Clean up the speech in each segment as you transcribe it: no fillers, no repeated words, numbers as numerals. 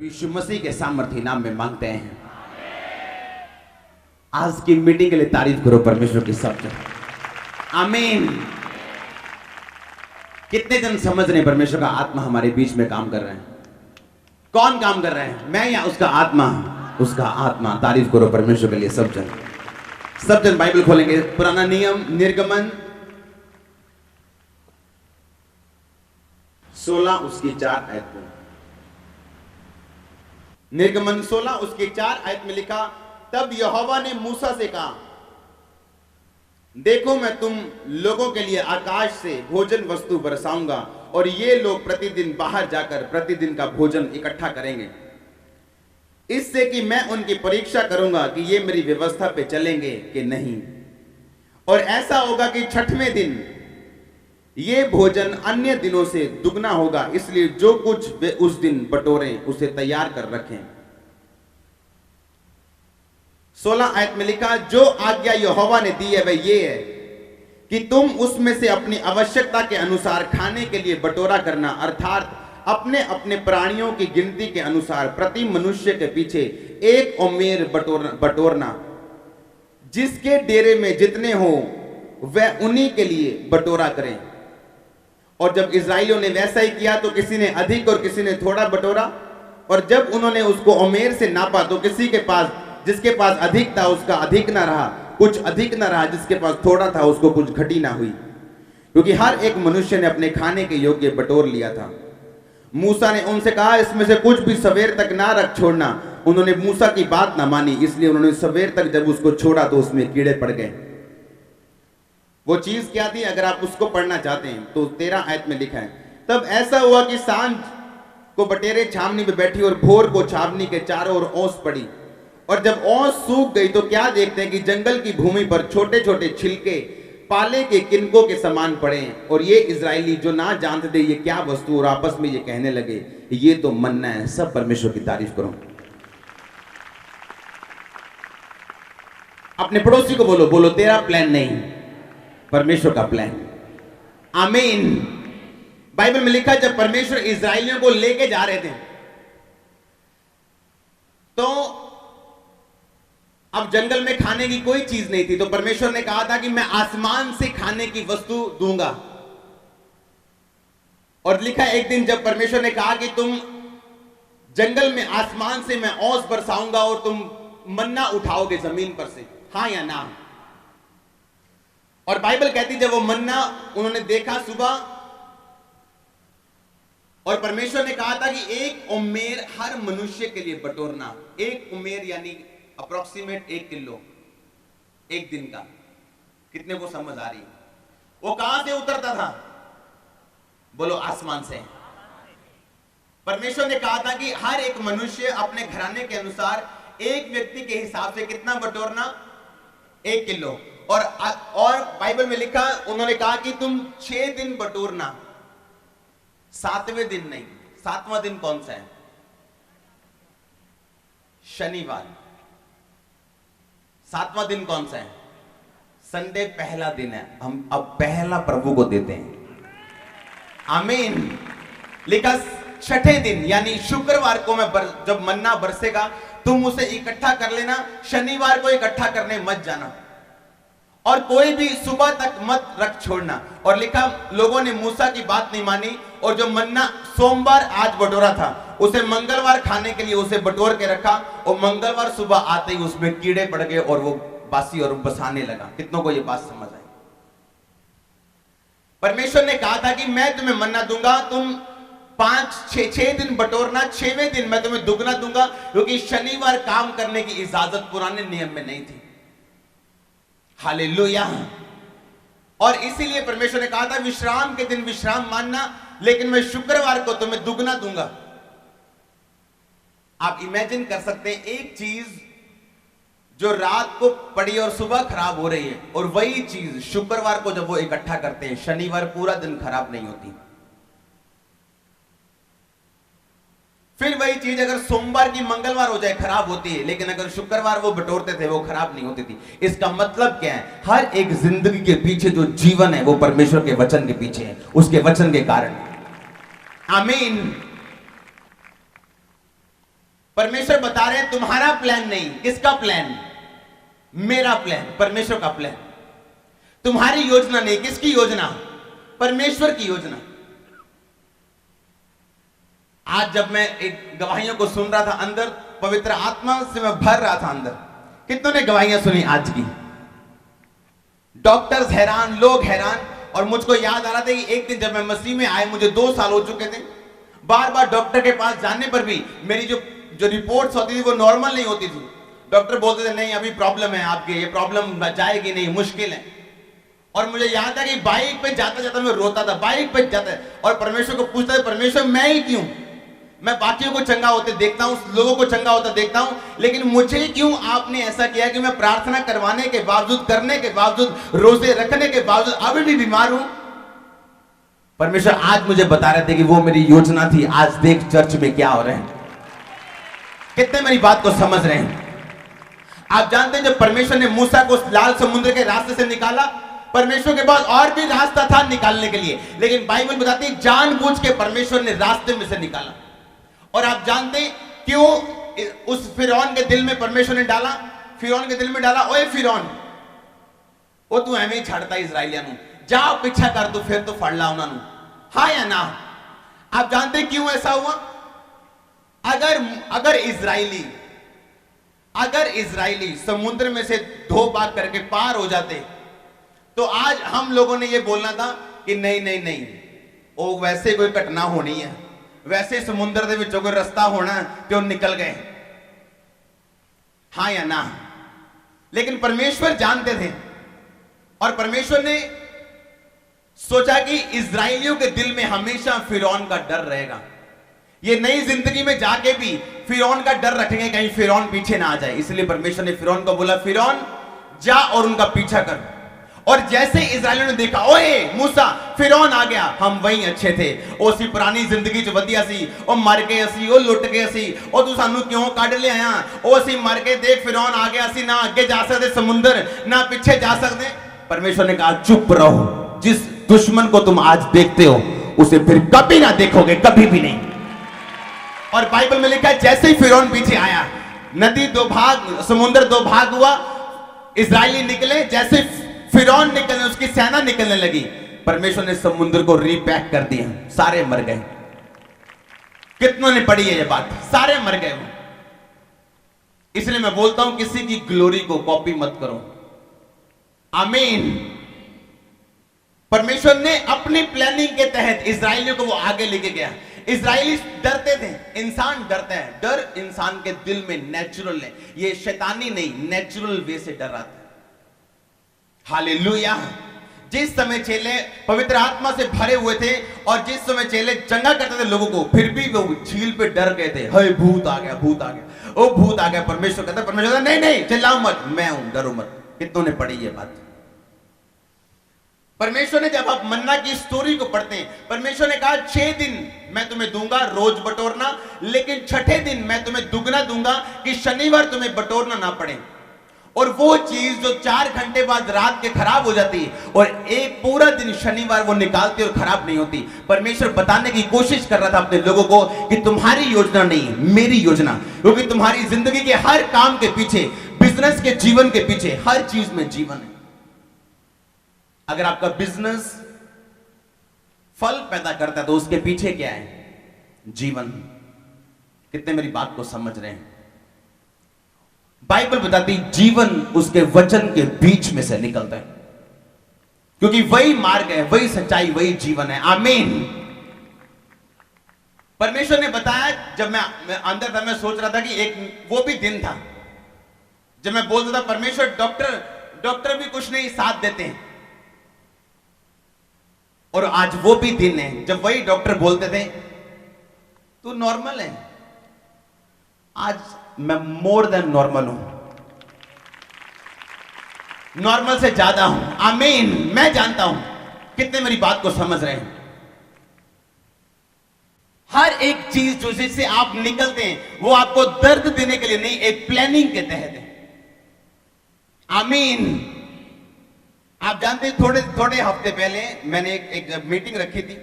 प्रभु यीशु मसीह के सामर्थ्य नाम में मांगते हैं। आज की मीटिंग के लिए तारीफ करो परमेश्वर की सब जगह। आमीन। कितने जन समझ रहे हैं परमेश्वर का आत्मा हमारे बीच में काम कर रहे हैं? कौन काम कर रहे हैं, मैं या उसका आत्मा? उसका आत्मा। तारीफ करो परमेश्वर के लिए सब जन। सब जन बाइबल खोलेंगे, पुराना नियम निर्गमन 16 उसकी 4 आयत में। निर्गमन 16 उसकी 4 आयत में लिखा, तब यहोवा ने मूसा से कहा, देखो मैं तुम लोगों के लिए आकाश से भोजन वस्तु बरसाऊंगा और ये लोग प्रतिदिन बाहर जाकर प्रतिदिन का भोजन इकट्ठा करेंगे, इससे कि मैं उनकी परीक्षा करूंगा कि ये मेरी व्यवस्था पे चलेंगे कि नहीं। और ऐसा होगा कि छठवें दिन ये भोजन अन्य दिनों से दुगना होगा, इसलिए जो कुछ वे उस दिन बटोरें उसे तैयार कर रखें। 16 आयत में लिखा, जो आज्ञा यहोवा ने दी है वह ये है कि तुम उसमें से अपनी आवश्यकता के अनुसार खाने के लिए बटोरा करना, अर्थात अपने अपने प्राणियों की गिनती के अनुसार प्रति मनुष्य के पीछे 1 ओमेर बटोरना। जिसके डेरे में जितने हो वह उन्हीं के लिए बटोरा करें। और जब इस्राएलियों ने वैसा ही किया तो किसी ने अधिक और किसी ने थोड़ा बटोरा। और जब उन्होंने उसको ओमेर से नापा तो किसी के पास, जिसके पास अधिक था उसका अधिक ना रहा, कुछ अधिक ना रहा, जिसके पास थोड़ा था उसको कुछ घटी ना हुई, क्योंकि हर एक मनुष्य ने अपने खाने के योग्य बटोर लिया था। मूसा ने उनसे कहा, इसमें से कुछ भी सवेर तक ना रख छोड़ना। उन्होंने मूसा की बात ना मानी, इसलिए उन्होंने सवेर तक जब उसको छोड़ा तो उसमें कीड़े पड़ गए। वो चीज क्या थी? अगर आप उसको पढ़ना चाहते हैं तो 13 आयत में लिखा है, तब ऐसा हुआ कि सांझ को बटेरे छावनी में बैठी और भोर को छावनी के चारों ओर ओस पड़ी। और जब ओस सूख गई तो क्या देखते हैं कि जंगल की भूमि पर छोटे छोटे छिलके पाले के किनकों के समान पड़े हैं। और ये इजरायली जो ना जानते थे ये क्या वस्तु, और आपस में ये कहने लगे, ये तो मन्ना है। सब परमेश्वर की तारीफ करो। अपने पड़ोसी को बोलो, बोलो तेरा प्लान नहीं, परमेश्वर का प्लान। आमीन। बाइबल में लिखा, जब परमेश्वर इजरायलियों को लेके जा रहे थे तो अब जंगल में खाने की कोई चीज नहीं थी, तो परमेश्वर ने कहा था कि मैं आसमान से खाने की वस्तु दूंगा। और लिखा, एक दिन जब परमेश्वर ने कहा कि तुम जंगल में आसमान से मैं ओस बरसाऊंगा और तुम मन्ना उठाओगे जमीन पर से, हां या ना? और बाइबल कहती जब वो मन्ना उन्होंने देखा सुबह, और परमेश्वर ने कहा था कि 1 ओमेर हर मनुष्य के लिए बटोरना। 1 ओमेर यानी अप्रोक्सीमेट 1 किलो एक दिन का। कितने को समझ आ रही है? वो कहां से उतरता था? बोलो आसमान से। परमेश्वर ने कहा था कि हर एक मनुष्य अपने घराने के अनुसार एक व्यक्ति के हिसाब से कितना बटोरना? 1 किलो। और बाइबल में लिखा, उन्होंने कहा कि तुम 6 दिन बटोरना, 7वें दिन नहीं। 7वां दिन कौन सा है? शनिवार। 7वां दिन कौन सा है? संडे पहला दिन है। हम अब पहला प्रभु को देते हैं। आमीन। लिखा, छठे दिन यानी शुक्रवार को मैं जब मन्ना बरसेगा तुम उसे इकट्ठा कर लेना, शनिवार को इकट्ठा करने मत जाना, और कोई भी सुबह तक मत रख छोड़ना। और लिखा, लोगों ने मूसा की बात नहीं मानी, और जो मन्ना सोमवार आज बटोरा था उसे मंगलवार खाने के लिए उसे बटोर के रखा, और मंगलवार सुबह आते ही उसमें कीड़े पड़ गए और वो बासी और बसाने लगा। कितनों को ये बात समझ आई? परमेश्वर ने कहा था कि मैं तुम्हें मन्ना दूंगा, तुम 5-6 दिन बटोरना, 6वें दिन मैं तुम्हें दुगना दूंगा, क्योंकि शनिवार काम करने की इजाजत पुराने नियम में नहीं थी। हालेलुया। और इसीलिए परमेश्वर ने कहा था विश्राम के दिन विश्राम मानना, लेकिन मैं शुक्रवार को तुम्हें दुगना दूंगा। आप इमेजिन कर सकते हैं, एक चीज जो रात को पड़ी और सुबह खराब हो रही है, और वही चीज शुक्रवार को जब वो इकट्ठा करते हैं, शनिवार पूरा दिन खराब नहीं होती। फिर वही चीज अगर सोमवार की मंगलवार हो जाए खराब होती है, लेकिन अगर शुक्रवार वो बटोरते थे वो खराब नहीं होती थी। इसका मतलब क्या है? हर एक जिंदगी के पीछे जो जीवन है वो परमेश्वर के वचन के पीछे है, उसके वचन के कारण। आमीन। परमेश्वर बता रहे हैं तुम्हारा प्लान नहीं। किसका प्लान? मेरा प्लान, परमेश्वर का प्लान। तुम्हारी योजना नहीं। किसकी योजना? परमेश्वर की योजना। आज जब मैं एक गवाहियों को सुन रहा था, अंदर पवित्र आत्मा से मैं भर रहा था अंदर। कितनों ने गवाहियां सुनी आज की? डॉक्टर्स हैरान, लोग हैरान। और मुझको याद आ रहा था कि एक दिन जब मैं मसीह में आए, मुझे 2 साल हो चुके थे, बार बार डॉक्टर के पास जाने पर भी मेरी जो रिपोर्ट्स होती थी वो नॉर्मल नहीं होती थी। डॉक्टर बोलते थे नहीं अभी प्रॉब्लम है आपके, ये प्रॉब्लम जाएगी नहीं, मुश्किल है। और मुझे याद है कि बाइक पे जाता जाता मैं रोता था, बाइक पे जाता, और परमेश्वर को पूछता था परमेश्वर मैं ही क्यों? मैं बाकियों को चंगा होते देखता हूं, लोगों को चंगा होता देखता हूं, लेकिन मुझे क्यों आपने ऐसा किया कि मैं प्रार्थना करवाने के बावजूद, करने के बावजूद, रोजे रखने के बावजूद अभी भी बीमार हूं? परमेश्वर आज मुझे बता रहे थे कि वो मेरी योजना थी। आज देख चर्च में क्या हो रहे हैं। कितने मेरी बात को समझ रहे हैं? आप जानते हैं जब परमेश्वर ने मूसा को लाल समुद्र के रास्ते से निकाला, परमेश्वर के पास और भी रास्ता था निकालने के लिए, लेकिन बाइबल बताती है जानबूझ के परमेश्वर ने रास्ते में से निकाला। और आप जानते हैं क्यों उस फिरौन के दिल में परमेश्वर ने डाला? फिरौन के दिल में डाला, ओए फिरौन, वो तू एवं ही छाड़ता इजराइलिया नु, जा पीछा कर तू, फिर तो फड़ ला उन्होंने, हाँ या ना? आप जानते हैं क्यों ऐसा हुआ? अगर इजराइली समुद्र में से 2 भाग करके पार हो जाते, तो आज हम लोगों ने यह बोलना था कि नहीं नहीं नहीं, वो वैसे कोई घटना होनी है, वैसे समुद्र के विचों कोई रास्ता होना, तो निकल गए, हाँ या ना? लेकिन परमेश्वर जानते थे, और परमेश्वर ने सोचा कि इजराइलियों के दिल में हमेशा फिरौन का डर रहेगा। ये नई जिंदगी में जाके भी फिरौन का डर रखेंगे, कहीं फिरौन पीछे ना आ जाए। इसलिए परमेश्वर ने फिरौन को बोला फिरौन जा और उनका पीछा कर। और जैसे इजराइलियों ने देखा, ओए मूसा फिरौन आ गया, हम वहीं अच्छे थे, उसी पुरानी जिंदगी च वधिया सी, ओ मर गए असी, ओ लुट गए असी, ओ तू सानू क्यों काढ़ ले आया, ओ असी मर गए, देख फिरौन आ गया, असी ना आगे जा सकते समुद्र, ना पीछे जा सकते। परमेश्वर ने कहा चुप रहो, जिस दुश्मन को तुम आज देखते हो उसे फिर कभी ना देखोगे, कभी भी नहीं। और बाइबल में लिखा है जैसे ही फिरौन पीछे आया, नदी 2 भाग, समुद्र 2 भाग हुआ, इजरायली निकले, जैसे फिरौन निकलने, उसकी सेना निकलने लगी, परमेश्वर ने समुद्र को रीपैक कर दिया, सारे मर गए। कितनों ने पढ़ी है ये बात? सारे मर गए वो। इसलिए मैं बोलता हूं किसी की ग्लोरी को कॉपी मत करो। आमीन। परमेश्वर ने अपनी प्लानिंग के तहत इजरायलियों को वो आगे लेके गया। इजरायली डरते थे, इंसान डरता है, डर इंसान के दिल में नेचुरल है, ये शैतानी नहीं, नेचुरल वे से डर आता है। हालेलुया। जिस समय चेले पवित्र आत्मा से भरे हुए थे और जिस समय चेले चंगा करते थे लोगों को, फिर भी वो झील पे डर गए थे, हे भूत आ गया, भूत आ गया, ओ भूत आ गया। परमेश्वर कहता, परमेश्वर नहीं नहीं चिल्लाओ मत, मैं हूं, डरो मत। कितनों ने पढ़ी ये बात? परमेश्वर ने, जब आप मन्ना की स्टोरी को पढ़ते हैं, परमेश्वर ने कहा 6 दिन मैं तुम्हें दूंगा रोज बटोरना, लेकिन 6ठे दिन मैं तुम्हें दुगना दूंगा कि शनिवार तुम्हें बटोरना ना पड़े। और वो चीज जो 4 घंटे बाद रात के खराब हो जाती है और एक पूरा दिन शनिवार वो निकालती और खराब नहीं होती। परमेश्वर बताने की कोशिश कर रहा था अपने लोगों को कि तुम्हारी योजना नहीं, मेरी योजना, क्योंकि तुम्हारी जिंदगी के हर काम के पीछे, बिजनेस के जीवन के पीछे, हर चीज में जीवन है। अगर आपका बिजनेस फल पैदा करता है तो उसके पीछे क्या है? जीवन। कितने मेरी बात को समझ रहे हैं? बाइबल बताती जीवन उसके वचन के बीच में से निकलता है, क्योंकि वही मार्ग है, वही सच्चाई, वही जीवन है। आमीन। परमेश्वर ने बताया, जब मैं अंदर था, मैं सोच रहा था कि एक वो भी दिन था जब मैं बोलता था परमेश्वर डॉक्टर भी कुछ नहीं साथ देते हैं, और आज वो भी दिन है जब वही डॉक्टर बोलते थे तू नॉर्मल है। आज मैं मोर देन नॉर्मल हूं, नॉर्मल से ज्यादा हूं। आमीन। मैं जानता हूं। कितने मेरी बात को समझ रहे हैं? हर एक चीज जो जिससे आप निकलते हैं वो आपको दर्द देने के लिए नहीं, एक प्लानिंग के तहत है। आमीन। आप जानते हैं थोड़े हफ्ते पहले मैंने एक मीटिंग रखी थी।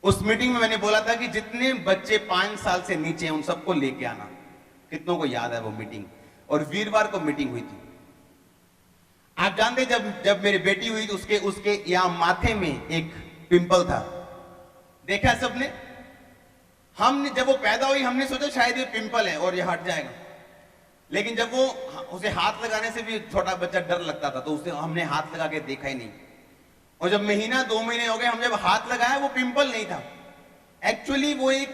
उस मीटिंग में मैंने बोला था कि जितने बच्चे 5 साल से नीचे हैं उन सबको लेके आना। कितनों को याद है वो मीटिंग? और वीरवार को मीटिंग हुई थी। आप जानते जब मेरी बेटी हुई तो उसके यहां माथे में एक पिंपल था। देखा सबने? हमने जब वो पैदा हुई हमने सोचा शायद ये पिंपल है और ये हट जाएगा, लेकिन जब वो उसे हाथ लगाने से भी छोटा बच्चा डर लगता था, तो उसे हमने हाथ लगा के देखा ही नहीं। और जब महीना 2 महीने हो गए, हम जब हाथ लगाया वो पिंपल नहीं था, एक्चुअली वो एक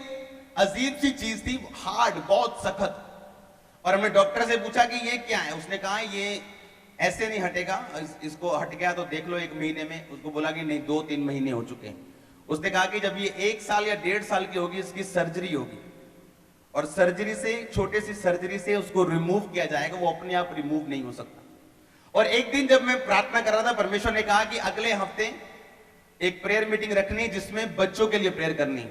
अजीब सी चीज थी, हार्ड, बहुत सख्त। और हमने डॉक्टर से पूछा कि ये क्या है, उसने कहा ये ऐसे नहीं हटेगा, इसको हट गया तो देख लो 1 महीने में। उसको बोला कि नहीं 2-3 महीने हो चुके हैं। उसने कहा कि जब ये 1 साल या 1.5 साल की होगी इसकी सर्जरी होगी, और सर्जरी से, छोटे सी सर्जरी से उसको रिमूव किया जाएगा, वो अपने आप रिमूव नहीं हो सकता। और एक दिन जब मैं प्रार्थना कर रहा था, परमेश्वर ने कहा कि अगले हफ्ते एक प्रेयर मीटिंग रखनी जिसमें बच्चों के लिए प्रेयर करनी,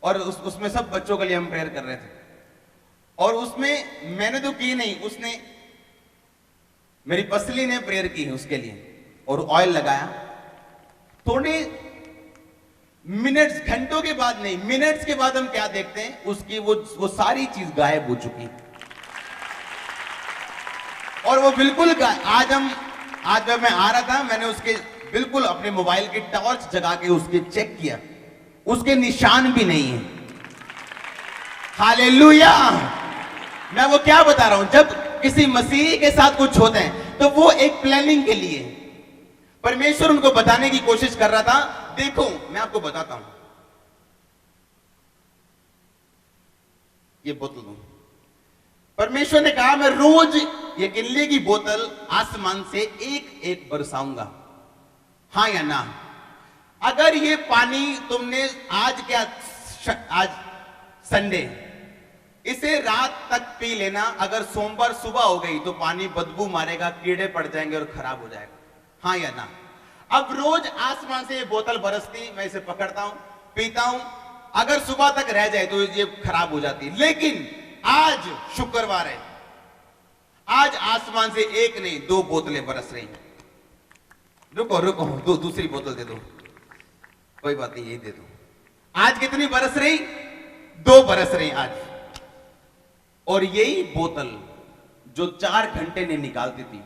और उसमें सब बच्चों के लिए हम प्रेयर कर रहे थे। और उसमें मैंने तो की नहीं, उसने, मेरी पसली ने प्रेयर की है उसके लिए, और ऑयल लगाया। थोड़े मिनट्स, घंटों के बाद नहीं, मिनट्स के बाद हम क्या देखते हैं, उसकी वो सारी चीज गायब हो चुकी। और वो बिल्कुल आज जब मैं आ रहा था, मैंने उसके बिल्कुल अपने मोबाइल की टॉर्च जगा के उसके चेक किया, उसके निशान भी नहीं है। हालेलुया! मैं वो क्या बता रहा हूं, जब किसी मसीही के साथ कुछ होता है तो वो एक प्लानिंग के लिए, परमेश्वर उनको बताने की कोशिश कर रहा था। देखो मैं आपको बताता हूं, ये बोतल दो। परमेश्वर ने कहा मैं रोज ये किले की बोतल आसमान से एक बरसाऊंगा, हाँ या ना? अगर ये पानी तुमने आज संडे, इसे रात तक पी लेना, अगर सोमवार सुबह हो गई तो पानी बदबू मारेगा, कीड़े पड़ जाएंगे और खराब हो जाएगा, हाँ या ना? अब रोज आसमान से ये बोतल बरसती, मैं इसे पकड़ता हूं, पीता हूं, अगर सुबह तक रह जाए तो ये खराब हो जाती। लेकिन आज शुक्रवार है, आज आसमान से 1 नहीं 2 बोतलें बरस रही हैं। रुको, दूसरी बोतल दे दो, कोई बात नहीं, यही दे दो। आज कितनी बरस रही? 2 बरस रही आज। और यही बोतल जो 4 घंटे ने निकालती थी,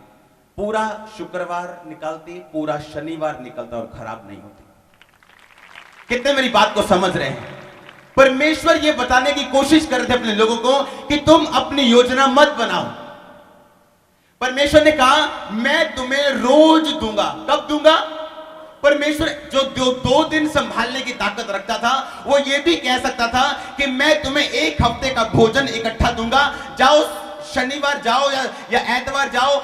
पूरा शुक्रवार निकालती, पूरा शनिवार निकलता और खराब नहीं होती। कितने मेरी बात को समझ रहे हैं? परमेश्वर ये बताने की कोशिश कर रहे थे अपने लोगों को कि तुम अपनी योजना मत बनाओ। परमेश्वर ने कहा मैं तुम्हें रोज दूंगा। कब दूंगा? परमेश्वर जो 2 दिन संभालने की ताकत रखता था, वो ये भी कह सकता था कि मैं तुम्हें 1 हफ्ते का भोजन इकट्ठा दूंगा, जाओ शनिवार जाओ या एतवार जाओ,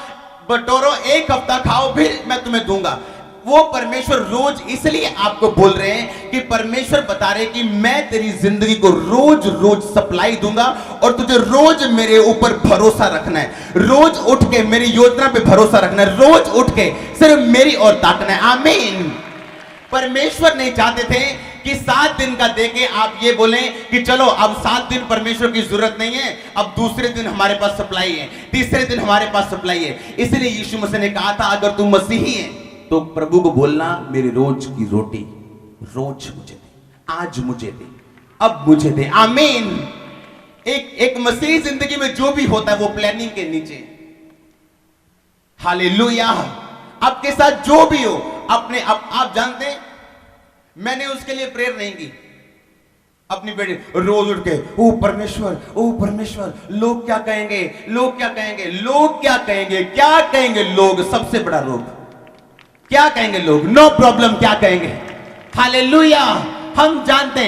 बटोरो, 1 हफ्ता खाओ, फिर मैं तुम्हें दूंगा। वो परमेश्वर रोज इसलिए आपको बोल रहे हैं कि परमेश्वर बता रहे कि मैं तेरी जिंदगी को रोज रोज सप्लाई दूंगा, और तुझे रोज मेरे ऊपर भरोसा रखना है, रोज उठ के मेरी योजना पे भरोसा रखना है, रोज उठ के सिर्फ मेरी ओर ताकना है। आमीन। परमेश्वर नहीं चाहते थे कि 7 दिन का देके आप ये बोलें कि चलो अब 7 दिन परमेश्वर की जरूरत नहीं है, अब दूसरे दिन हमारे पास सप्लाई है, तीसरे दिन हमारे पास सप्लाई है। इसलिए यीशु मसीह ने कहा था अगर तू मसीही है तो प्रभु को बोलना मेरी रोज की रोटी रोज मुझे दे, आज मुझे दे, अब मुझे दे। आमीन। एक मसीही जिंदगी में जो भी होता है वो प्लानिंग के नीचे। हालेलुया। आपके साथ जो भी हो, अपने आप जानते हैं, मैंने उसके लिए प्रेयर नहीं की। अपनी बेटी रोज उठ के ओ परमेश्वर, लोग क्या कहेंगे, लोग क्या कहेंगे, लोग क्या कहेंगे, क्या कहेंगे लोग, सबसे बड़ा रोग क्या कहेंगे लोग, नो प्रॉब्लम, क्या कहेंगे। हालेलुया। हम जानते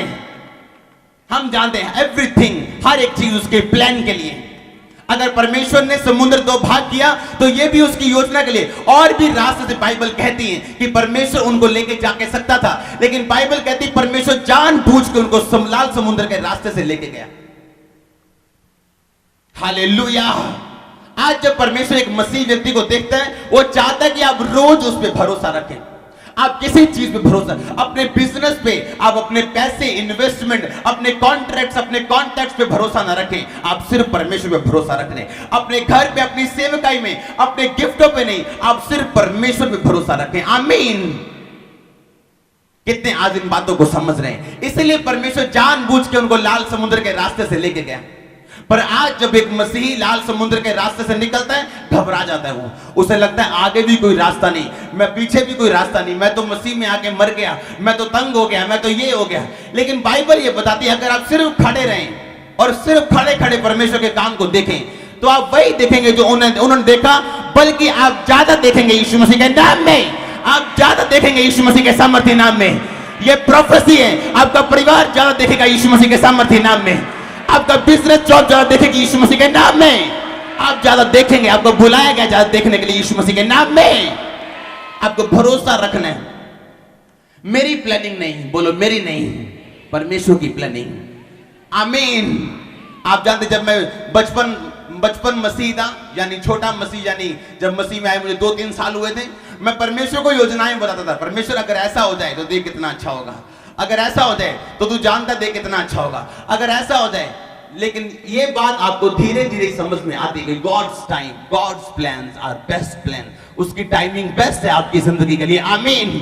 हैं एवरीथिंग, हर एक चीज उसके प्लान के लिए। अगर परमेश्वर ने समुद्र 2 भाग किया तो यह भी उसकी योजना के लिए। और भी रास्ते से बाइबल कहती है कि परमेश्वर उनको लेके जाके सकता था, लेकिन बाइबल कहती परमेश्वर जानबूझ के उनको लाल समुद्र के रास्ते से लेके गया। हालेलुया। आज जब परमेश्वर एक मसीह व्यक्ति को देखता है, वो चाहता है कि आप रोज उस पर भरोसा रखें। आप किसी चीज पे भरोसा, अपने बिजनेस पे, आप अपने पैसे, इन्वेस्टमेंट, अपने कॉन्ट्रैक्ट्स, अपने कॉन्टैक्ट्स पे भरोसा ना रखें, आप सिर्फ परमेश्वर पे भरोसा रखें। अपने घर पे, अपनी सेवकाई में, अपने गिफ्टों पे नहीं, आप सिर्फ परमेश्वर पे भरोसा रखें। आमीन। कितने आज इन बातों को समझ रहे हैं? इसलिए परमेश्वर जानबूझ के उनको लाल समुद्र के रास्ते से लेके गया। पर आज जब एक मसीही लाल समुद्र के रास्ते से निकलता है, घबरा जाता है वो, उसे लगता है आगे भी कोई रास्ता नहीं, मैं पीछे भी कोई रास्ता नहीं, मैं तो मसीह में आके मर गया, मैं तो तंग हो गया, मैं तो ये हो गया। लेकिन बाइबल ये बताती है अगर आप सिर्फ खड़े रहें और सिर्फ खड़े खड़े परमेश्वर के काम को देखें तो आप वही देखेंगे जो उन्होंने देखा, बल्कि आप ज्यादा देखेंगे यीशु मसीह के नाम में, आप ज्यादा देखेंगे यीशु मसीह के सामर्थ्य नाम में। ये प्रोफेसी है, आपका परिवार ज्यादा देखेगा यीशु मसीह के सामर्थ्य नाम में, आपका बिजनेस जॉब ज्यादा देखेगी यीशु मसीह के नाम में, आप ज्यादा देखेंगे, आपको बुलाया गया ज्यादा देखने के लिए यीशु मसीह के नाम में। आपको भरोसा रखना है, मेरी प्लानिंग नहीं, बोलो मेरी नहीं, परमेश्वर की प्लानिंग। आमीन। आप जानते जब मैं बचपन मसीह था, यानी छोटा मसीह, यानी जब मसीह में आए मुझे 2-3 साल हुए थे, मैं परमेश्वर को योजनाएं बताता था। परमेश्वर अगर ऐसा हो जाए तो देख कितना अच्छा होगा, अगर ऐसा हो जाए तो तू जानता देख कितना अच्छा होगा, अगर ऐसा हो जाए। लेकिन ये बात आपको धीरे धीरे समझ में आती है, God's time, God's plans are best plan, उसकी टाइमिंग बेस्ट है आपकी जिंदगी के लिए। आमीन।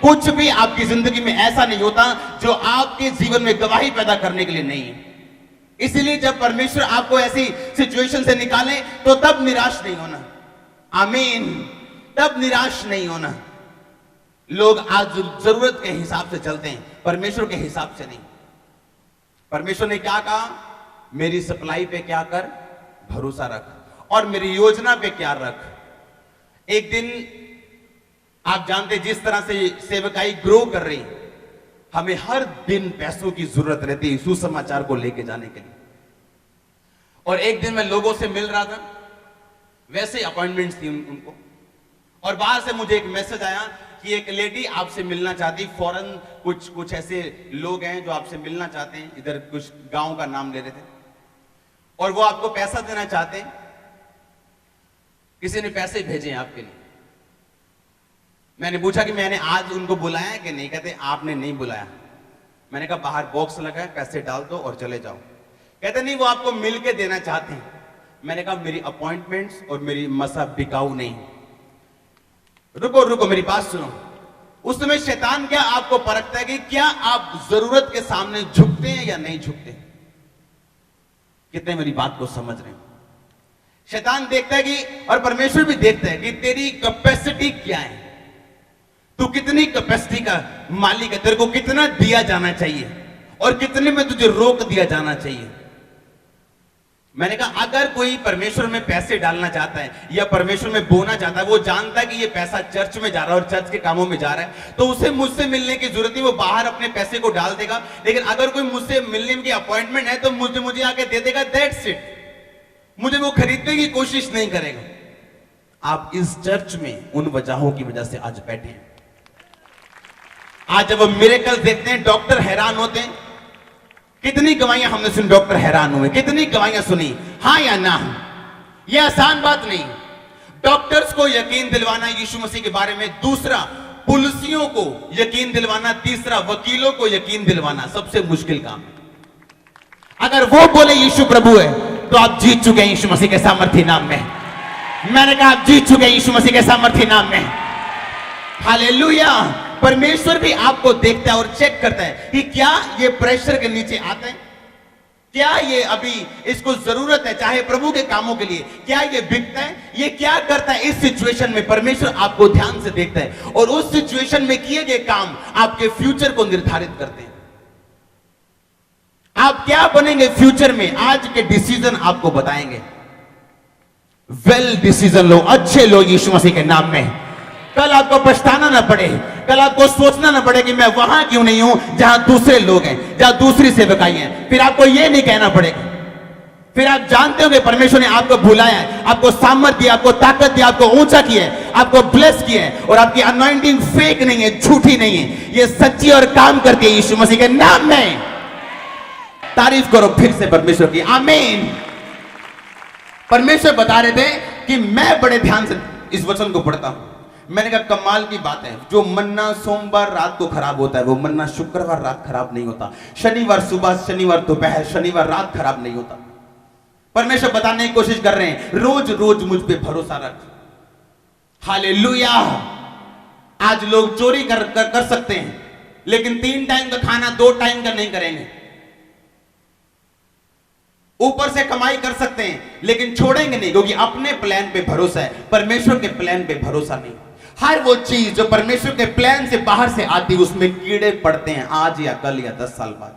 कुछ भी आपकी जिंदगी में ऐसा नहीं होता जो आपके जीवन में गवाही पैदा करने के लिए नहीं है। इसलिए जब परमेश्वर आपको ऐसी सिचुएशन से निकाले तो तब निराश नहीं होना। आमीन। तब निराश नहीं होना। लोग आज जरूरत के हिसाब से चलते हैं, परमेश्वर के हिसाब से नहीं। परमेश्वर ने क्या कहा? मेरी सप्लाई पे क्या कर, भरोसा रख, और मेरी योजना पे क्या रख। एक दिन आप जानते जिस तरह से सेवकाई ग्रो कर रही, हमें हर दिन पैसों की जरूरत रहती है सुसमाचार को लेके जाने के लिए। और एक दिन मैं लोगों से मिल रहा था, वैसे अपॉइंटमेंट्स थी उनको, और बाहर से मुझे एक मैसेज आया कि एक लेडी आपसे मिलना चाहती, फॉरेन कुछ ऐसे लोग हैं जो आपसे मिलना चाहते हैं, इधर कुछ गांव का नाम ले रहे थे, और वो आपको पैसा देना चाहते हैं, किसी ने पैसे भेजे हैं आपके लिए। मैंने पूछा कि मैंने आज उनको बुलाया है कि नहीं, कहते आपने नहीं बुलाया। मैंने कहा बाहर बॉक्स लगा है, पैसे डाल दो और चले जाओ। कहते नहीं वो आपको मिल के देना चाहते हैं। मैंने कहा मेरी अपॉइंटमेंट्स और मेरी मसा बिकाऊ नहीं। रुको मेरी बात सुनो। उस समय शैतान क्या आपको परखता है कि क्या आप जरूरत के सामने झुकते हैं या नहीं झुकते। कितने मेरी बात को समझ रहे हैं? शैतान देखता है कि, और परमेश्वर भी देखता है कि तेरी कैपेसिटी क्या है, तू कितनी कैपेसिटी का मालिक है, तेरे को कितना दिया जाना चाहिए और कितने में तुझे रोक दिया जाना चाहिए। मैंने कहा अगर कोई परमेश्वर में पैसे डालना चाहता है या परमेश्वर में बोना चाहता है, वो जानता है कि ये पैसा चर्च में जा रहा है और चर्च के कामों में जा रहा है, तो उसे मुझसे मिलने की जरूरत नहीं, वो बाहर अपने पैसे को डाल देगा। लेकिन अगर कोई मुझसे मिलने की अपॉइंटमेंट है तो मुझे आके दे देगा, दैट्स इट। मुझे वो खरीदने की कोशिश नहीं करेगा। आप इस चर्च में उन वजहों की वजह से आज बैठे हैं। आज जब हम मिरेकल देखते हैं डॉक्टर हैरान होते हैं। कितनी गवाहियां हमने सुनी, डॉक्टर हैरान हुए, कितनी गवाहियां सुनी, हाँ या ना। यह आसान बात नहीं। डॉक्टर्स को यकीन दिलवाना यीशु मसीह के बारे में, दूसरा पुलिसियों को यकीन दिलवाना, तीसरा वकीलों को यकीन दिलवाना सबसे मुश्किल काम है। अगर वो बोले यीशु प्रभु है तो आप जीत चुके हैं यीशु मसीह के सामर्थ्य नाम में। मैंने कहा आप जीत चुके हैं यीशु मसीह के सामर्थ्य नाम में। हालेलुया। परमेश्वर भी आपको देखता है और चेक करता है कि क्या ये प्रेशर के नीचे आता है, क्या ये अभी इसको जरूरत है, चाहे प्रभु के कामों के लिए, क्या ये बिकता है, ये क्या करता है इस सिचुएशन में। परमेश्वर आपको ध्यान से देखता है और उस सिचुएशन में किए गए काम आपके फ्यूचर को निर्धारित करते हैं। आप क्या बनेंगे फ्यूचर में, आज के डिसीजन आपको बताएंगे। वेल डिसीजन लो, अच्छे लो यीशु मसीह के नाम में। कल आपको पछताना ना पड़े, कल आपको सोचना ना पड़े कि मैं वहां क्यों नहीं हूं जहां दूसरे लोग हैं, जहां दूसरी सेवकाई हैं। फिर आपको यह नहीं कहना पड़ेगा। फिर आप जानते हो कि परमेश्वर ने आपको बुलाया है, आपको सामर्थ्य दिया, आपको ताकत दी, आपको ऊंचा किया है, आपको ब्लेस किया है, और आपकी अनॉइंटिंग फेक नहीं है, झूठी नहीं है, ये सच्ची और काम करती है यीशु मसीह के नाम में। तारीफ करो फिर से परमेश्वर की। आमीन। परमेश्वर बता रहे थे कि मैं बड़े ध्यान से इस वचन को पढ़ता हूं। मैंने कहा कमाल की बात है, जो मन्ना सोमवार रात को खराब होता है वो मन्ना शुक्रवार रात खराब नहीं होता, शनिवार सुबह, शनिवार दोपहर, शनिवार रात खराब नहीं होता। परमेश्वर बताने की कोशिश कर रहे हैं, रोज रोज मुझ पे भरोसा रख। हालेलुया। आज लोग चोरी कर सकते हैं, लेकिन 3 टाइम का खाना 2 टाइम का नहीं करेंगे। ऊपर से कमाई कर सकते हैं लेकिन छोड़ेंगे नहीं, क्योंकि अपने प्लान पे भरोसा है, परमेश्वर के प्लान पे भरोसा नहीं। हर वो चीज जो परमेश्वर के प्लान से बाहर से आती है उसमें कीड़े पड़ते हैं, आज या कल या 10 साल बाद।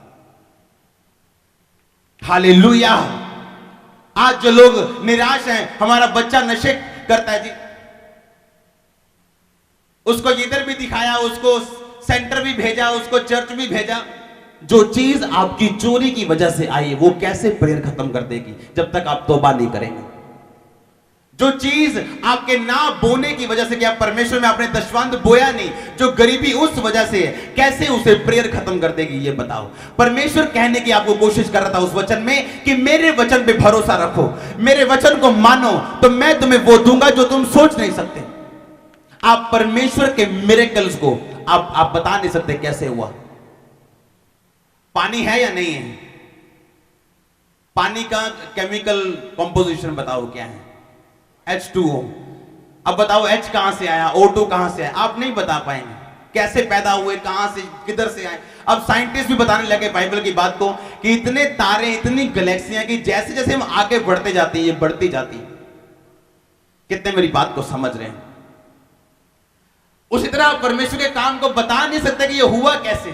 हालेलुया। आज जो लोग निराश हैं, हमारा बच्चा नशे करता है जी, उसको इधर भी दिखाया, उसको सेंटर भी भेजा, उसको चर्च भी भेजा। जो चीज आपकी चोरी की वजह से आई वो कैसे प्रेयर खत्म कर देगी जब तक आप तौबा नहीं करेंगे। जो चीज आपके ना बोने की वजह से, कि आप परमेश्वर में आपने दशवंध बोया नहीं, जो गरीबी उस वजह से है, कैसे उसे प्रेयर खत्म कर देगी ये बताओ। परमेश्वर कहने की आपको कोशिश कर रहा था उस वचन में कि मेरे वचन पे भरोसा रखो, मेरे वचन को मानो, तो मैं तुम्हें वो दूंगा जो तुम सोच नहीं सकते। आप परमेश्वर के मिरेकल्स को आप बता नहीं सकते कैसे हुआ। पानी है या नहीं है? पानी का केमिकल कंपोजिशन बताओ क्या है? H2O। अब बताओ H कहां से आया, O2 कहां से आया? आप नहीं बता पाएंगे कैसे पैदा हुए, कहां से, किधर से आए। अब साइंटिस्ट भी बताने लगे बाइबल की बात को कि इतने तारे, इतनी गैलेक्सियां कि जैसे जैसे हम आगे बढ़ते जाते हैं ये बढ़ती जाती है। कितने मेरी बात को समझ रहे हैं? उसी तरह आप परमेश्वर के काम को बता नहीं सकते कि ये हुआ कैसे,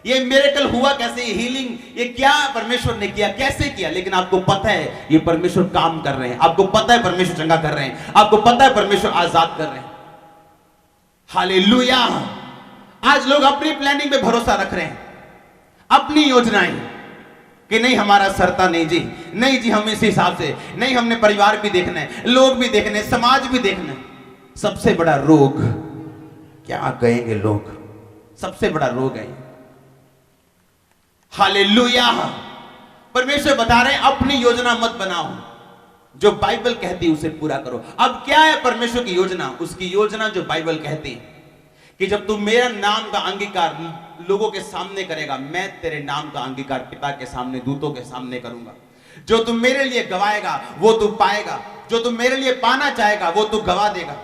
ये मिरेकल हुआ कैसे, ये हीलिंग, ये क्या परमेश्वर ने किया, कैसे किया। लेकिन आपको पता है ये परमेश्वर काम कर रहे हैं, आपको पता है परमेश्वर चंगा कर रहे हैं, आपको पता है परमेश्वर आजाद कर रहे हैं। हालेलुया। आज लोग अपनी प्लानिंग पे भरोसा रख रहे हैं, अपनी योजनाएं, कि नहीं हमारा सरता नहीं जी, नहीं जी हम इस हिसाब से नहीं, हमने परिवार भी देखना है, लोग भी देखने, समाज भी देखना है। सबसे बड़ा रोग, क्या कहेंगे लोग, सबसे बड़ा रोग है। हालेलुया। परमेश्वर बता रहे हैं अपनी योजना मत बनाओ, जो बाइबल कहती है उसे पूरा करो। अब क्या है परमेश्वर की योजना? उसकी योजना जो बाइबल कहती है कि जब तू मेरा नाम का अंगीकार लोगों के सामने करेगा, मैं तेरे नाम का अंगीकार पिता के सामने, दूतों के सामने करूंगा। जो तू मेरे लिए गवाएगा वो तू पाएगा, जो तू मेरे लिए पाना चाहेगा वो तू गवा देगा।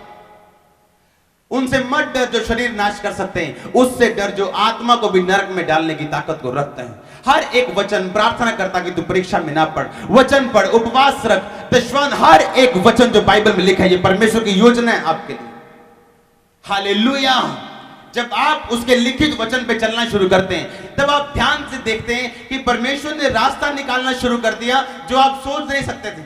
उनसे मत डर जो शरीर नाश कर सकते हैं, उससे डर जो आत्मा को भी नरक में डालने की ताकत को रखते हैं। हर एक वचन, प्रार्थना करता कि तू परीक्षा में ना पढ़, वचन पढ़, उपवास रख, दशवान, हर एक वचन जो बाइबल में लिखा है ये परमेश्वर की योजना है आपके लिए। हालेलुया। जब आप उसके लिखित वचन पे चलना शुरू करते हैं तब आप ध्यान से देखते हैं कि परमेश्वर ने रास्ता निकालना शुरू कर दिया जो आप सोच नहीं सकते थे,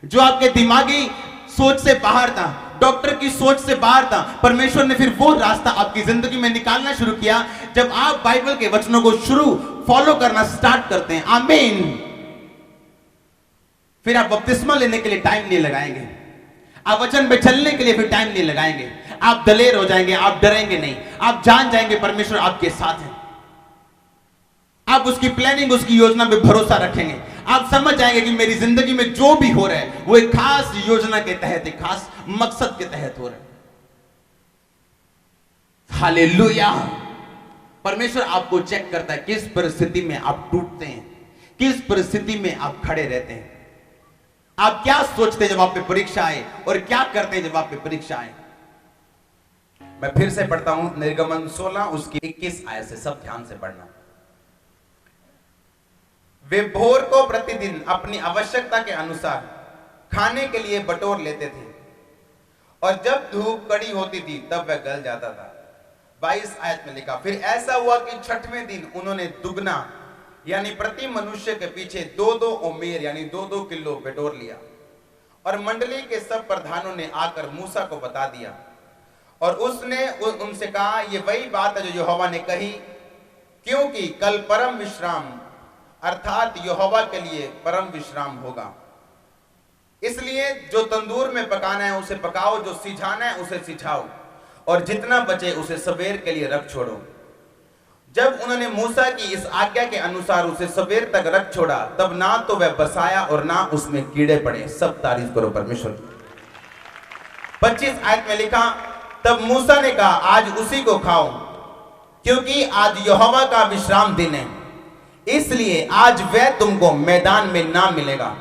जो आपके दिमागी सोच से बाहर था, डॉक्टर की सोच से बाहर था। परमेश्वर ने फिर वो रास्ता आपकी जिंदगी में निकालना शुरू किया जब आप बाइबल के वचनों को शुरू फॉलो करना स्टार्ट करते हैं। आमीन। फिर आप बपतिस्मा लेने के लिए टाइम नहीं लगाएंगे, आप वचन पे चलने के लिए फिर टाइम नहीं लगाएंगे, आप दलेर हो जाएंगे, आप डरेंगे नहीं, आप जान जाएंगे परमेश्वर आपके साथ है। आप उसकी प्लानिंग, उसकी योजना पे भरोसा रखेंगे, आप समझ जाएंगे कि मेरी जिंदगी में जो भी हो रहा है वो एक खास योजना के तहत, एक खास मकसद के तहत हो रहा है। हालेलुया। परमेश्वर आपको चेक करता है किस परिस्थिति में आप टूटते हैं, किस परिस्थिति में आप खड़े रहते हैं। आप क्या सोचते हैं जब आप पे परीक्षा आए और क्या करते हैं जब आप पे परीक्षा आए। मैं फिर से पढ़ता हूं निर्गमन 16 उसकी 21 आयत से, सब ध्यान से पढ़ना। वे भोर को प्रतिदिन अपनी आवश्यकता के अनुसार खाने के लिए बटोर लेते थे और जब धूप कड़ी होती थी तब वह गल जाता था। 22 आयत में लिखा, फिर ऐसा हुआ कि छठवें दिन उन्होंने दुगना यानी प्रति मनुष्य के पीछे 2-2 ओमेर यानी 2-2 किलो बटोर लिया। और मंडली के सब प्रधानों ने आकर मूसा को बता दिया और उसने उनसे कहा, ये वही बात है जो यहोवा ने कही, क्योंकि कल परम विश्राम अर्थात यहोवा के लिए परम विश्राम होगा। इसलिए जो तंदूर में पकाना है उसे पकाओ, जो सिझाना है उसे सिझाओ और जितना बचे उसे सवेर के लिए रख छोड़ो। जब उन्होंने मूसा की इस आज्ञा के अनुसार उसे सवेर तक रख छोड़ा तब ना तो वह बसाया और ना उसमें कीड़े पड़े। सब तारीफ करो परमेश्वर की। 25 आयत में लिखा, तब मूसा ने कहा, आज उसी को खाओ क्योंकि आज यहोवा का विश्राम दिन है, इसलिए आज वह तुमको मैदान में ना मिलेगा।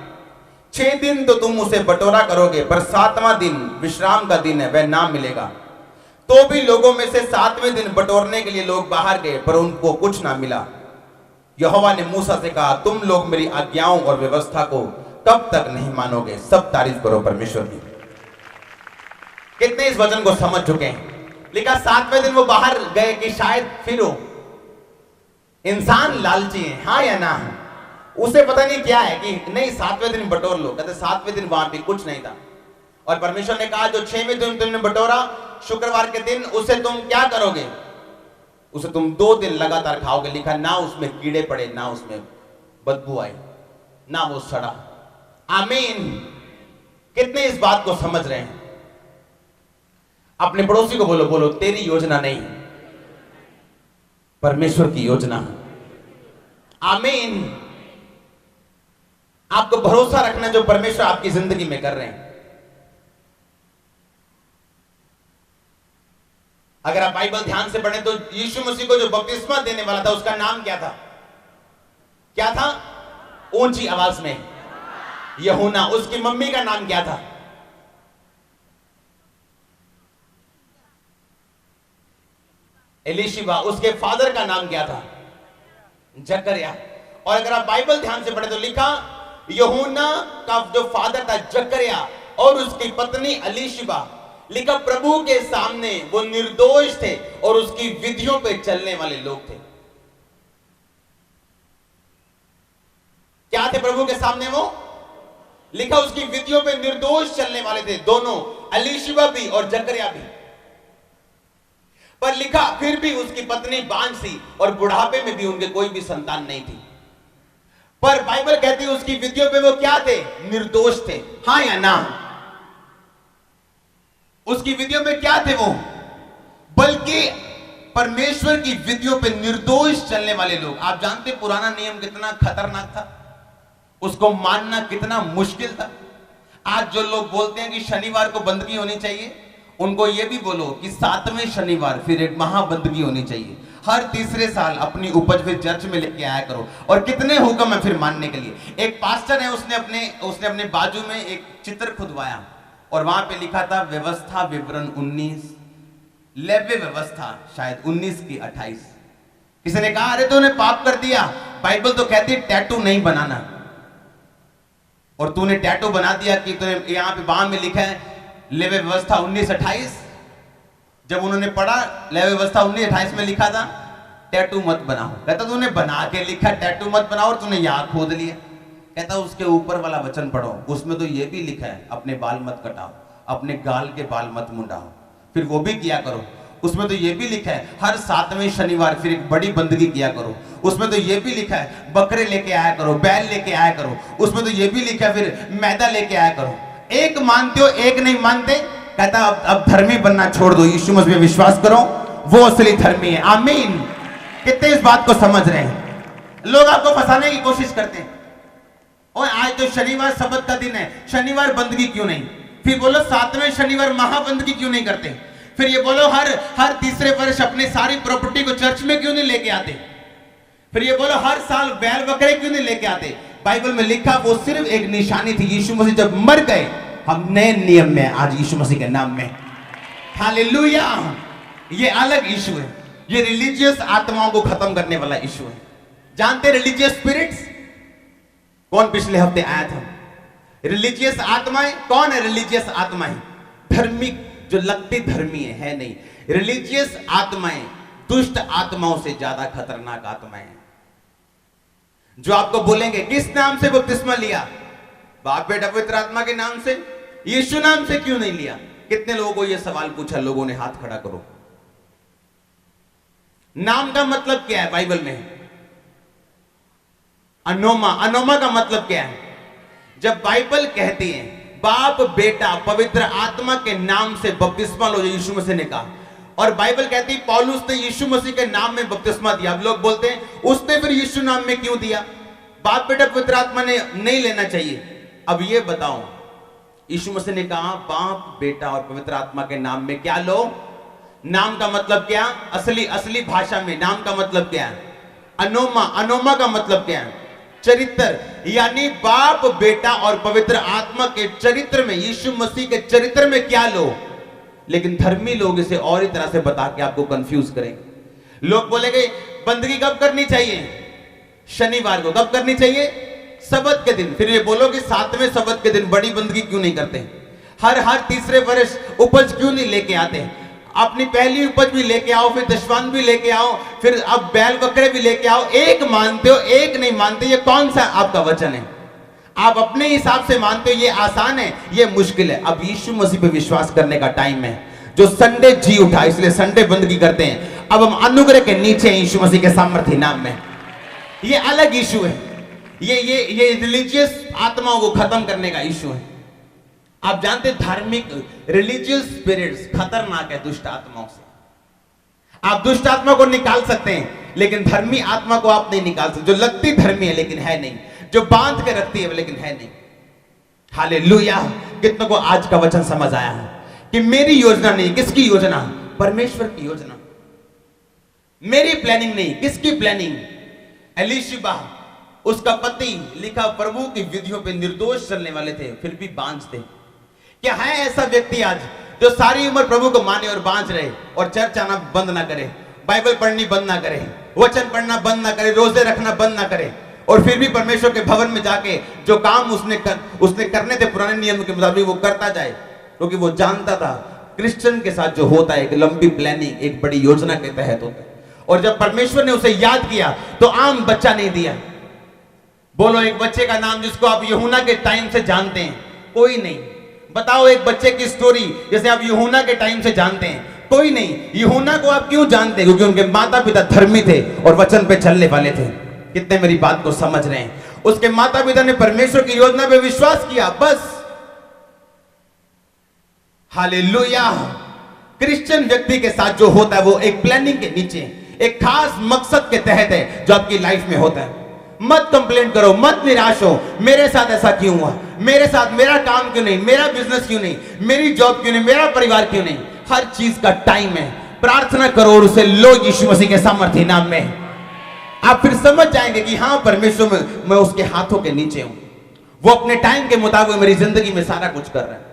6 दिन तो तुम उसे बटोरा करोगे, पर 7वां दिन विश्राम का दिन है, वह ना मिलेगा। तो भी लोगों में से 7वें दिन बटोरने के लिए लोग बाहर गए पर उनको कुछ ना मिला। यहोवा ने मूसा से कहा, तुम लोग मेरी आज्ञाओं और व्यवस्था को कब तक नहीं मानोगे? सब तारीफ करो परमेश्वर की। कितने इस वचन को समझ चुके हैं? लिखा 7वें दिन वो बाहर गए कि शायद फिर हो। इंसान लालची है, हाँ या ना? उसे पता नहीं क्या है कि नहीं 7वें दिन बटोर लो। कहते 7वें दिन वहां पे कुछ नहीं था। और परमेश्वर ने कहा, जो 6वें दिन तुमने बटोरा शुक्रवार के दिन, उसे तुम क्या करोगे? उसे तुम 2 दिन लगातार खाओगे। लिखा ना उसमें कीड़े पड़े, ना उसमें बदबू आई, ना वो सड़ा। आमीन। कितने इस बात को समझ रहे हैं? अपने पड़ोसी को बोलो, बोलो तेरी योजना नहीं, परमेश्वर की योजना। आमीन। आपको भरोसा रखना जो परमेश्वर आपकी जिंदगी में कर रहे हैं। अगर आप बाइबल ध्यान से पढ़ें तो यीशु मसीह को जो बपतिस्मा देने वाला था उसका नाम क्या था? क्या था? ऊंची आवाज में यूहन्ना। उसकी मम्मी का नाम क्या था? एलीशिबा। उसके फादर का नाम क्या था? जकरिया। और अगर आप बाइबल ध्यान से पढ़े तो लिखा यूहन्ना का जो फादर था जकरिया और उसकी पत्नी एलीशिबा, लिखा प्रभु के सामने वो निर्दोष थे और उसकी विधियों पे चलने वाले लोग थे। क्या थे प्रभु के सामने वो? लिखा उसकी विधियों पे निर्दोष चलने वाले थे दोनों, एलीशिबा भी और जकरिया भी। पर लिखा फिर भी उसकी पत्नी बांझ थी और बुढ़ापे में भी उनके कोई भी संतान नहीं थी। पर बाइबल कहती है उसकी विधियों पे वो क्या थे? निर्दोष थे। हाँ या ना? उसकी विधियों में क्या थे वो? बल्कि परमेश्वर की विधियों पे निर्दोष चलने वाले लोग। आप जानते पुराना नियम कितना खतरनाक था, उसको मानना कितना मुश्किल था। आज जो लोग बोलते हैं कि शनिवार को बंदगी होनी चाहिए, उनको यह भी बोलो कि 7वें शनिवार फिर एक महाबंदगी होनी चाहिए। हर तीसरे साल अपनी उपज फिर चर्च में लेके आया करो। और कितने हुक्म है फिर मानने के लिए। एक पास्टर है, उसने अपने बाजू में एक चित्र खुदवाया और वहां पे लिखा था व्यवस्था विवरण 19, लेवे व्यवस्था शायद 19 की 28। किसी ने कहा अरे तूने पाप कर दिया, बाइबल तो कहती है टैटू नहीं बनाना, और तूने टैटू बना दिया कि तूने यहां पे बाहर में लिखा है लेवे व्यवस्था 19:28। जब उन्होंने पढ़ा लेवे व्यवस्था 19:28 में लिखा था टैटू मत बनाओ, कहता तूने बना के लिखा टैटू मत बनाओ और तूने यहां खोद लिया। कहता उसके ऊपर वाला वचन पढ़ो, उसमें तो ये भी लिखा है अपने बाल मत कटाओ, अपने गाल के बाल मत मुंडाओ, फिर वो भी किया करो। उसमें तो ये भी लिखा है हर 7वें शनिवार फिर एक बड़ी बंदगी किया करो। उसमें तो ये भी लिखा है बकरे लेके आया करो, बैल लेके आया करो। उसमें तो ये भी लिखा है फिर मैदा लेके आया करो। एक मानते हो एक नहीं मानते। कहता अब धर्मी बनना छोड़ दो, यीशु मसीह में विश्वास करो, वो असली धर्मी है। आमीन। कितने इस बात को समझ रहे हैं? लोग आपको फंसाने की कोशिश करते हैं। और आज तो शनिवार सबत का दिन है, शनिवार बंदगी क्यों नहीं? फिर बोलो 7वें शनिवार महाबंदगी क्यों नहीं करते? फिर ये बोलो हर तीसरे वर्ष अपनी सारी प्रॉपर्टी को चर्च में क्यों नहीं लेके आते? फिर ये बोलो हर साल बैल बकरे क्यों नहीं लेके आते? बाइबल में लिखा वो सिर्फ एक निशानी थी। यीशु मसीह जब मर गए, हम नए नियम में आज यीशु मसीह के नाम में। हालेलुया। ये अलग इशू है, ये रिलीजियस आत्माओं को खत्म करने वाला इशू है। जानते रिलीजियस स्पिरिट्स कौन पिछले हफ्ते आया था? रिलीजियस आत्माएं कौन है? रिलीजियस आत्माएं धार्मिक जो लगती धर्मी है नहीं। रिलीजियस आत्माएं दुष्ट आत्माओं से ज्यादा खतरनाक आत्माएं हैं, जो आपको बोलेंगे किस नाम से बपतिस्मा लिया? बाप बेटा पवित्र आत्मा के नाम से, यीशु नाम से क्यों नहीं लिया? कितने लोगों को यह सवाल पूछा? लोगों ने हाथ खड़ा करो। नाम का मतलब क्या है बाइबल में? अनोमा। अनोमा का मतलब क्या है? जब बाइबल कहती है बाप बेटा पवित्र आत्मा के नाम से बपतिस्मा लो, यीशु मसीह ने कहा, और बाइबल कहती है पौलुस ने यीशु मसीह के नाम में बपतिस्मा दिया। अब लोग बोलते हैं उसने फिर यीशु नाम में क्यों दिया? बाप बेटा पवित्र आत्मा ने नहीं लेना चाहिए। अब ये बताओ, यीशु मसीह ने कहा बाप बेटा और पवित्र आत्मा के नाम में क्या लो? नाम का मतलब क्या? असली भाषा में नाम का मतलब क्या है? अनोमा। अनोमा का मतलब क्या है? चरित्र। यानी बाप बेटा और पवित्र आत्मा के चरित्र में, यीशु मसीह के चरित्र में क्या लो? लेकिन धर्मी लोग इसे और ही तरह से बता के आपको कंफ्यूज करेंगे। लोग बोलेंगे बंदगी कब करनी चाहिए? शनिवार को। कब करनी चाहिए? सबत के दिन। फिर ये बोलो कि 7वें सबत के दिन बड़ी बंदगी क्यों नहीं करते? हर तीसरे वर्ष उपज क्यों नहीं लेके आते? अपनी पहली उपज भी लेके आओ, फिर दशवान भी लेके आओ, फिर अब बैल बकरे भी लेके आओ। एक मानते हो, एक नहीं मानते। ये कौन सा आपका वचन है? आप अपने हिसाब से मानते हो ये आसान है, ये मुश्किल है। अब यीशु मसीह पे विश्वास करने का टाइम है। जो संडे जी उठा, इसलिए संडे बंदगी करते हैं। अब हम अनुग्रह के नीचे हैं यीशु मसीह के सामर्थ्य नाम में। ये अलग इशू है। ये रिलीजियस आत्माओं को खत्म करने का इशू है। आप जानते हैं धार्मिक रिलीजियस स्पिरिट्स खतरनाक है दुष्ट आत्माओं से। आप दुष्ट आत्मा को निकाल सकते हैं, लेकिन धर्मी आत्मा को आप नहीं निकाल सकते। जो लगती धर्मी है लेकिन है नहीं, जो बांध के रखती है लेकिन है नहीं। हालेलुया। कितनों को आज का वचन समझ आया है कि मेरी योजना नहीं, किसकी योजना? परमेश्वर की योजना। मेरी प्लानिंग नहीं, किसकी प्लानिंग? एलीशिबा, उसका पति लिखा प्रभु की विधियों पे निर्दोष चलने वाले थे, फिर भी बांझ थे। क्या है ऐसा व्यक्ति आज जो सारी उम्र प्रभु को माने और बांझ रहे, और चर्च आना बंद ना करे, बाइबल पढ़नी बंद ना करे, वचन पढ़ना बंद ना करे, रोजे रखना बंद ना करे, और फिर भी परमेश्वर के भवन में जाके जो काम उसने करने थे पुराने नियम के मुताबिक वो करता जाए, क्योंकि वो जानता था क्रिश्चियन के साथ जो होता है एक लंबी प्लानिंग, एक बड़ी योजना के तहत होता है। और जब परमेश्वर ने उसे याद किया तो आम बच्चा नहीं दिया। बोलो एक बच्चे का नाम जिसको आप यूहन्ना के टाइम से जानते हैं। कोई नहीं। बताओ एक बच्चे की स्टोरी जैसे आप यूहन्ना के टाइम से जानते हैं। कोई नहीं। यूहन्ना को आप क्यों जानते हैं? क्योंकि उनके माता पिता धर्मी थे और वचन पे चलने वाले थे। कितने मेरी बात को समझ रहे हैं? उसके माता पिता ने परमेश्वर की योजना पे विश्वास किया, बस। हालेलुया। क्रिश्चियन व्यक्ति के साथ जो होता है वो एक प्लानिंग के नीचे, एक खास मकसद के तहत है जो आपकी लाइफ में होता है। मत कंप्लेन करो, मत निराश हो, मेरे साथ ऐसा क्यों हुआ, मेरे साथ मेरा काम क्यों नहीं, मेरा बिजनेस क्यों नहीं, मेरी जॉब क्यों नहीं, मेरा परिवार क्यों नहीं। हर चीज का टाइम है। प्रार्थना करो और उसे लो यीशु मसीह के सामर्थ्य नाम में। आप फिर समझ जाएंगे कि हाँ परमेश्वर मैं उसके हाथों के नीचे हूं। वो अपने टाइम के मुताबिक मेरी जिंदगी में सारा कुछ कर रहा है।